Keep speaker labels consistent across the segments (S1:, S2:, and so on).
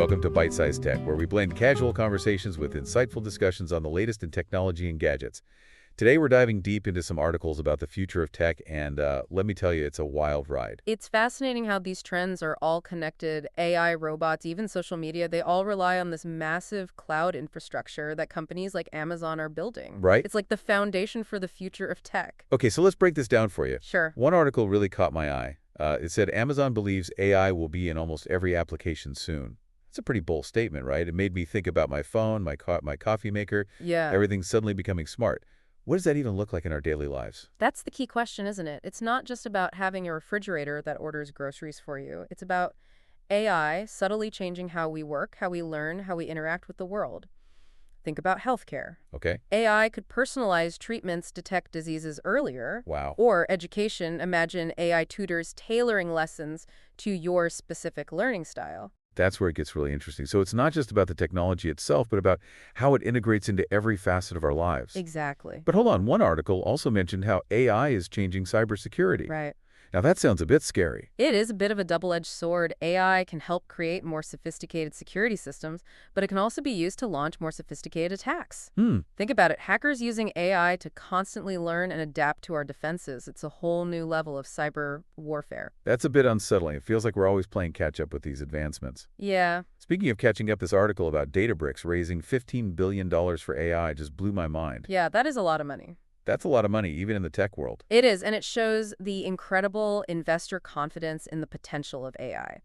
S1: Welcome to Byte-Sized Tech, where we blend casual conversations with insightful discussions on the latest in technology and gadgets. Today, we're diving deep into some articles about the future of tech, and let me tell you, it's a wild ride.
S2: It's fascinating how these trends are all connected. AI, robots, even social media, they all rely on this massive cloud infrastructure that companies like Amazon are building.
S1: Right?
S2: It's like the foundation for the future of tech.
S1: Okay, so let's break this down for you.
S2: Sure.
S1: One article really caught my eye. It said Amazon believes AI will be in almost every application soon. It's a pretty bold statement, right? It made me think about my phone, my coffee maker,
S2: Yeah.
S1: everything's suddenly becoming smart. What does that even look like in our daily lives?
S2: That's the key question, isn't it? It's not just about having a refrigerator that orders groceries for you. It's about AI subtly changing how we work, how we learn, how we interact with the world. Think about healthcare.
S1: Okay?
S2: AI could personalize treatments, detect diseases earlier.
S1: Wow.
S2: Or education, imagine AI tutors tailoring lessons to your specific learning style.
S1: That's where it gets really interesting. So it's not just about the technology itself, but about how it integrates into every facet of our lives.
S2: Exactly.
S1: But hold on, one article also mentioned how AI is changing cybersecurity.
S2: Right.
S1: Now that sounds a bit scary.
S2: It is a bit of a double-edged sword. AI can help create more sophisticated security systems, but it can also be used to launch more sophisticated attacks. Think about it. Hackers using AI to constantly learn and adapt to our defenses. It's a whole new level of cyber warfare.
S1: That's a bit unsettling. It feels like we're always playing catch-up with these advancements.
S2: Yeah.
S1: Speaking of catching up, this article about Databricks raising $15 billion for AI just blew my mind.
S2: Yeah, that is a lot of money.
S1: That's a lot of money, even in the tech world.
S2: It is, and it shows the incredible investor confidence in the potential of AI.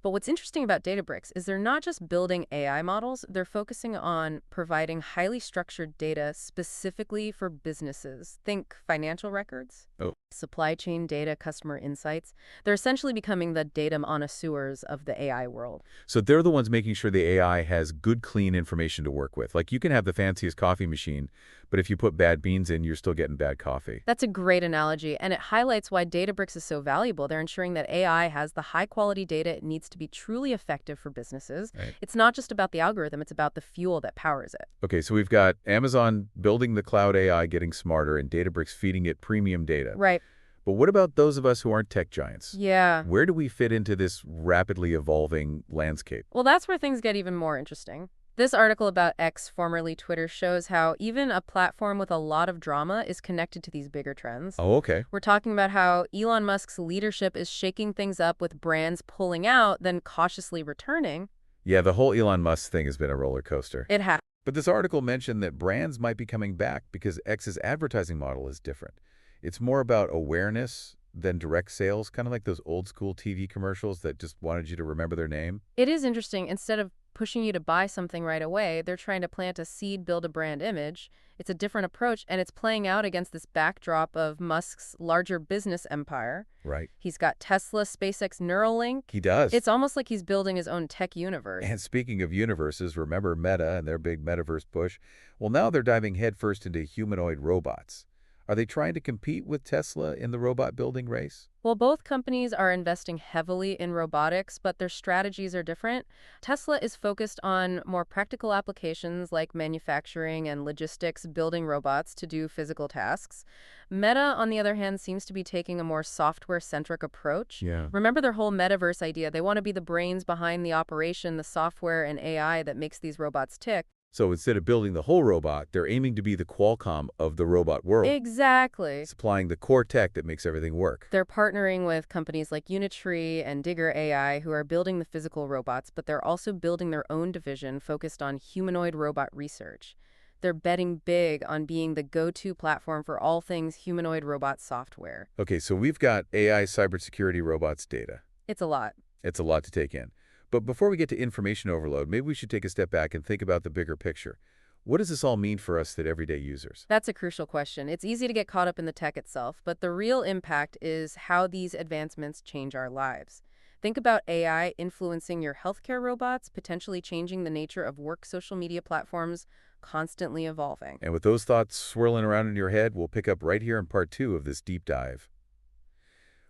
S2: But what's interesting about Databricks is they're not just building AI models, they're focusing on providing highly structured data specifically for businesses. Think financial records, supply chain data, customer insights. They're essentially becoming the data connoisseurs of the AI world.
S1: So they're the ones making sure the AI has good, clean information to work with. Like you can have the fanciest coffee machine, but if you put bad beans in, you're still getting bad coffee.
S2: That's a great analogy, and it highlights why Databricks is so valuable. They're ensuring that AI has the high-quality data it needs to be truly effective for businesses.
S1: Right.
S2: It's not just about the algorithm, it's about the fuel that powers it.
S1: Okay, so we've got Amazon building the cloud AI, getting smarter, and Databricks feeding it premium data.
S2: Right.
S1: But what about those of us who aren't tech giants?
S2: Yeah.
S1: Where do we fit into this rapidly evolving landscape?
S2: Well, that's where things get even more interesting. This article about X, formerly Twitter, shows how even a platform with a lot of drama is connected to these bigger trends.
S1: Oh, okay.
S2: We're talking about how Elon Musk's leadership is shaking things up with brands pulling out, then cautiously returning.
S1: Yeah, the whole Elon Musk thing has been a roller coaster.
S2: It has.
S1: But this article mentioned that brands might be coming back because X's advertising model is different. It's more about awareness than direct sales, kind of like those old school TV commercials that just wanted you to remember their name.
S2: It is interesting. Instead of pushing you to buy something right away, they're trying to plant a seed, build a brand image. It's a different approach, and it's playing out against this backdrop of Musk's larger business empire.
S1: Right.
S2: He's got Tesla, SpaceX, Neuralink.
S1: He does.
S2: It's almost like he's building his own tech universe.
S1: And speaking of universes, remember Meta and their big metaverse push? Well, now they're diving headfirst into humanoid robots. Are they trying to compete with Tesla in the robot building race?
S2: Well, both companies are investing heavily in robotics, but their strategies are different. Tesla is focused on more practical applications like manufacturing and logistics, building robots to do physical tasks. Meta, on the other hand, seems to be taking a more software-centric approach.
S1: Yeah.
S2: Remember their whole metaverse idea. They want to be the brains behind the operation, the software and AI that makes these robots tick.
S1: So instead of building the whole robot, they're aiming to be the Qualcomm of the robot world.
S2: Exactly.
S1: Supplying the core tech that makes everything work.
S2: They're partnering with companies like Unitree and Digger AI who are building the physical robots, but they're also building their own division focused on humanoid robot research. They're betting big on being the go-to platform for all things humanoid robot software.
S1: Okay, so we've got AI, cybersecurity, robots, data.
S2: It's a lot.
S1: It's a lot to take in. But before we get to information overload, maybe we should take a step back and think about the bigger picture. What does this all mean for us, that everyday users?
S2: That's a crucial question. It's easy to get caught up in the tech itself, but the real impact is how these advancements change our lives. Think about AI influencing your healthcare robots, potentially changing the nature of work, social media platforms, constantly evolving.
S1: And with those thoughts swirling around in your head, we'll pick up right here in part 2 of this deep dive.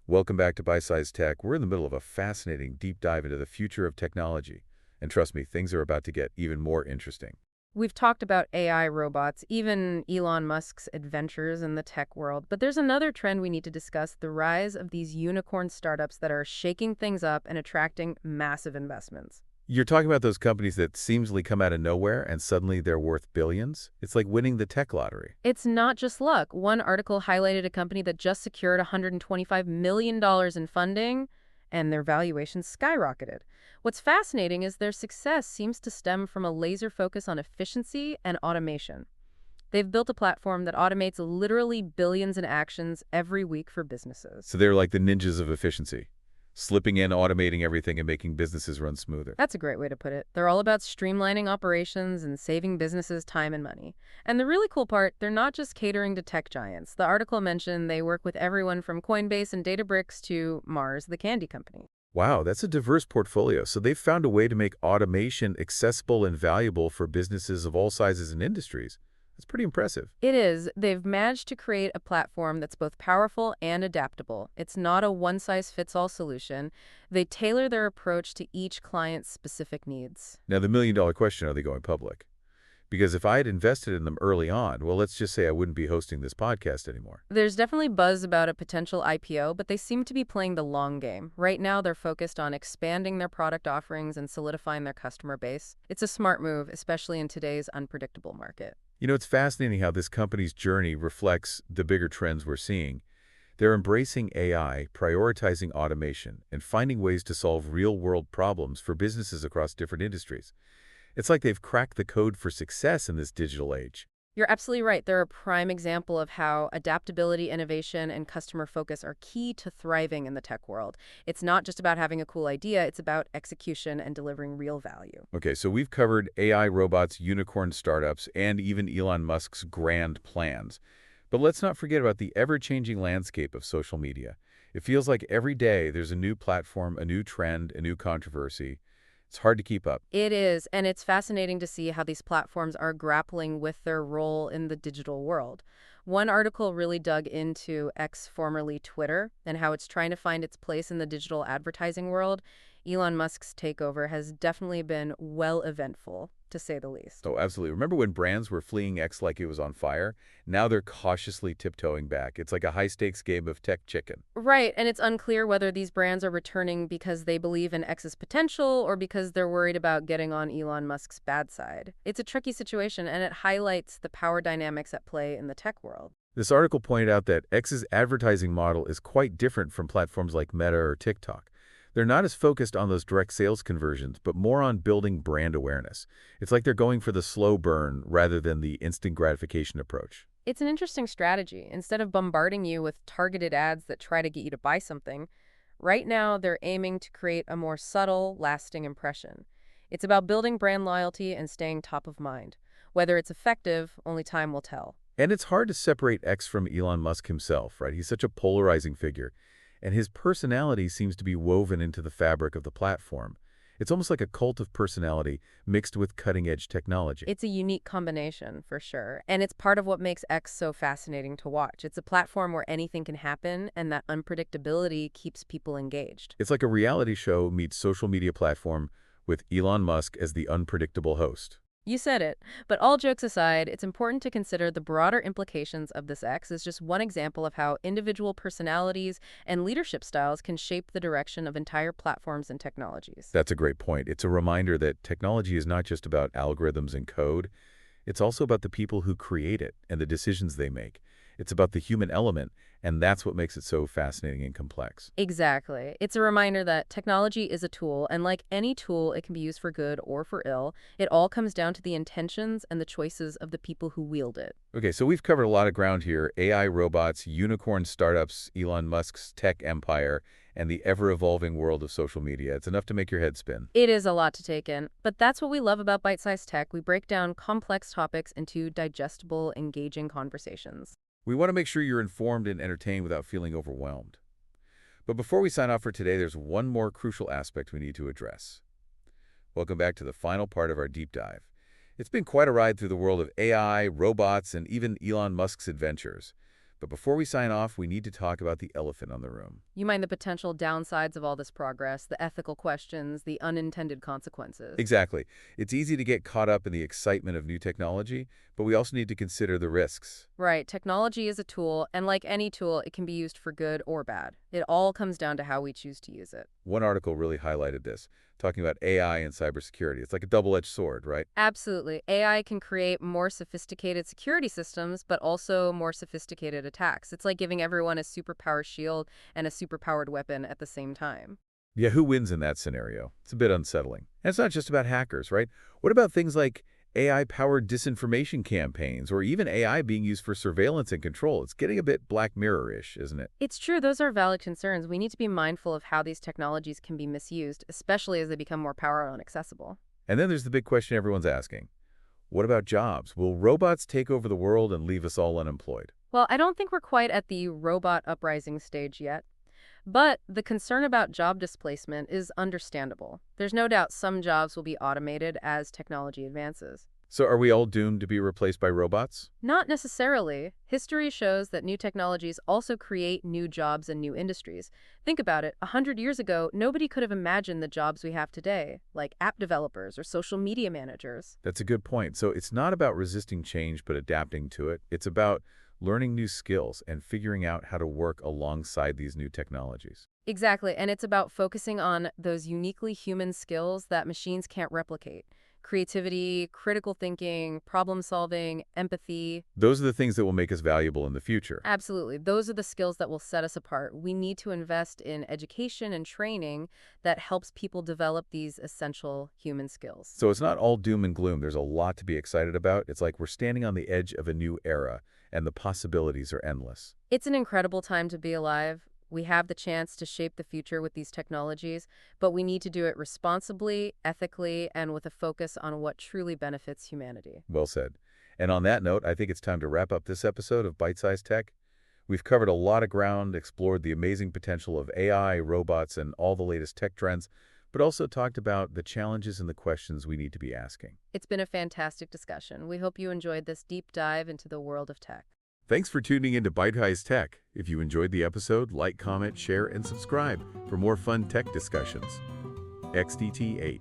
S1: Welcome back to Byte-Sized Tech. We're in the middle of a fascinating deep dive into the future of technology. And trust me, things are about to get even more interesting.
S2: We've talked about AI robots, even Elon Musk's adventures in the tech world. But there's another trend we need to discuss, the rise of these unicorn startups that are shaking things up and attracting massive investments.
S1: You're talking about those companies that seemingly come out of nowhere and suddenly they're worth billions? It's like winning the tech lottery.
S2: It's not just luck. One article highlighted a company that just secured $125 million in funding, and their valuation skyrocketed. What's fascinating is their success seems to stem from a laser focus on efficiency and automation. They've built a platform that automates literally billions in actions every week for businesses.
S1: So they're like the ninjas of efficiency, slipping in, automating everything, and making businesses run smoother.
S2: That's a great way to put it. They're all about streamlining operations and saving businesses time and money. And the really cool part, they're not just catering to tech giants. The article mentioned they work with everyone from Coinbase and Databricks to Mars, the candy company.
S1: Wow, that's a diverse portfolio. So they've found a way to make automation accessible and valuable for businesses of all sizes and industries. That's pretty impressive.
S2: It is. They've managed to create a platform that's both powerful and adaptable. It's not a one-size-fits-all solution. They tailor their approach to each client's specific needs.
S1: Now, the million-dollar question, are they going public? Because if I had invested in them early on, well, let's just say I wouldn't be hosting this podcast anymore.
S2: There's definitely buzz about a potential IPO, but they seem to be playing the long game. Right now, they're focused on expanding their product offerings and solidifying their customer base. It's a smart move, especially in today's unpredictable market.
S1: You know, it's fascinating how this company's journey reflects the bigger trends we're seeing. They're embracing AI, prioritizing automation, and finding ways to solve real-world problems for businesses across different industries. It's like they've cracked the code for success in this digital age.
S2: You're absolutely right. They're a prime example of how adaptability, innovation, and customer focus are key to thriving in the tech world. It's not just about having a cool idea, it's about execution and delivering real value.
S1: Okay, so we've covered AI robots, unicorn startups, and even Elon Musk's grand plans. But let's not forget about the ever-changing landscape of social media. It feels like every day there's a new platform, a new trend, a new controversy. It's hard to keep up.
S2: It is, and it's fascinating to see how these platforms are grappling with their role in the digital world. One article really dug into X, formerly Twitter, and how it's trying to find its place in the digital advertising world. Elon Musk's takeover has definitely been well eventful, to say the least.
S1: Oh, absolutely. Remember when brands were fleeing X like it was on fire? Now they're cautiously tiptoeing back. It's like a high-stakes game of tech chicken.
S2: Right, and it's unclear whether these brands are returning because they believe in X's potential or because they're worried about getting on Elon Musk's bad side. It's a tricky situation, and it highlights the power dynamics at play in the tech world.
S1: This article pointed out that X's advertising model is quite different from platforms like Meta or TikTok. They're not as focused on those direct sales conversions, but more on building brand awareness. It's like they're going for the slow burn rather than the instant gratification approach.
S2: It's an interesting strategy. Instead of bombarding you with targeted ads that try to get you to buy something, right now they're aiming to create a more subtle, lasting impression. It's about building brand loyalty and staying top of mind. Whether it's effective, only time will tell.
S1: And it's hard to separate X from Elon Musk himself, right? He's such a polarizing figure, and his personality seems to be woven into the fabric of the platform. It's almost like a cult of personality mixed with cutting-edge technology.
S2: It's a unique combination, for sure. And it's part of what makes X so fascinating to watch. It's a platform where anything can happen, and that unpredictability keeps people engaged.
S1: It's like a reality show meets social media platform with Elon Musk as the unpredictable host.
S2: You said it. But all jokes aside, it's important to consider the broader implications of this X as just one example of how individual personalities and leadership styles can shape the direction of entire platforms and technologies.
S1: That's a great point. It's a reminder that technology is not just about algorithms and code. It's also about the people who create it and the decisions they make. It's about the human element, and that's what makes it so fascinating and complex.
S2: Exactly. It's a reminder that technology is a tool, and like any tool, it can be used for good or for ill. It all comes down to the intentions and the choices of the people who wield it.
S1: Okay, so we've covered a lot of ground here. AI robots, unicorn startups, Elon Musk's tech empire, and the ever-evolving world of social media. It's enough to make your head spin.
S2: It is a lot to take in, but that's what we love about Byte-Sized Tech. We break down complex topics into digestible, engaging conversations.
S1: We want to make sure you're informed and entertained without feeling overwhelmed. But before we sign off for today, there's one more crucial aspect we need to address. Welcome back to the final part of our deep dive. It's been quite a ride through the world of AI, robots, and even Elon Musk's adventures. But before we sign off, we need to talk about the elephant on the room.
S2: You mind the potential downsides of all this progress, the ethical questions, the unintended consequences.
S1: Exactly. It's easy to get caught up in the excitement of new technology, but we also need to consider the risks.
S2: Right. Technology is a tool, and like any tool, it can be used for good or bad. It all comes down to how we choose to use it.
S1: One article really highlighted this, talking about AI and cybersecurity. It's like a double-edged sword, right?
S2: Absolutely. AI can create more sophisticated security systems, but also more sophisticated attacks. It's like giving everyone a superpower shield and a superpowered weapon at the same time.
S1: Yeah, who wins in that scenario? It's a bit unsettling. And it's not just about hackers, right? What about things like AI-powered disinformation campaigns, or even AI being used for surveillance and control? It's getting a bit Black Mirror-ish, isn't it?
S2: It's true, those are valid concerns. We need to be mindful of how these technologies can be misused, especially as they become more powerful and accessible.
S1: And then there's the big question everyone's asking. What about jobs? Will robots take over the world and leave us all unemployed?
S2: Well, I don't think we're quite at the robot uprising stage yet. But the concern about job displacement is understandable. There's no doubt some jobs will be automated as technology advances.
S1: So are we all doomed to be replaced by robots?
S2: Not necessarily. History shows that new technologies also create new jobs and new industries. Think about it. 100 years ago, nobody could have imagined the jobs we have today, like app developers or social media managers.
S1: That's a good point. So it's not about resisting change but adapting to it. It's about learning new skills and figuring out how to work alongside these new technologies.
S2: Exactly, and it's about focusing on those uniquely human skills that machines can't replicate. Creativity, critical thinking, problem solving, empathy.
S1: Those are the things that will make us valuable in the future.
S2: Absolutely. Those are the skills that will set us apart. We need to invest in education and training that helps people develop these essential human skills.
S1: So it's not all doom and gloom. There's a lot to be excited about. It's like we're standing on the edge of a new era, and the possibilities are endless.
S2: It's an incredible time to be alive. We have the chance to shape the future with these technologies, but we need to do it responsibly, ethically, and with a focus on what truly benefits humanity.
S1: Well said. And on that note, I think it's time to wrap up this episode of Bite-Sized Tech. We've covered a lot of ground, explored the amazing potential of AI, robots, and all the latest tech trends, but also talked about the challenges and the questions we need to be asking.
S2: It's been a fantastic discussion. We hope you enjoyed this deep dive into the world of tech.
S1: Thanks for tuning in to Byte-Sized Tech. If you enjoyed the episode, like, comment, share, and subscribe for more fun tech discussions. XDT8.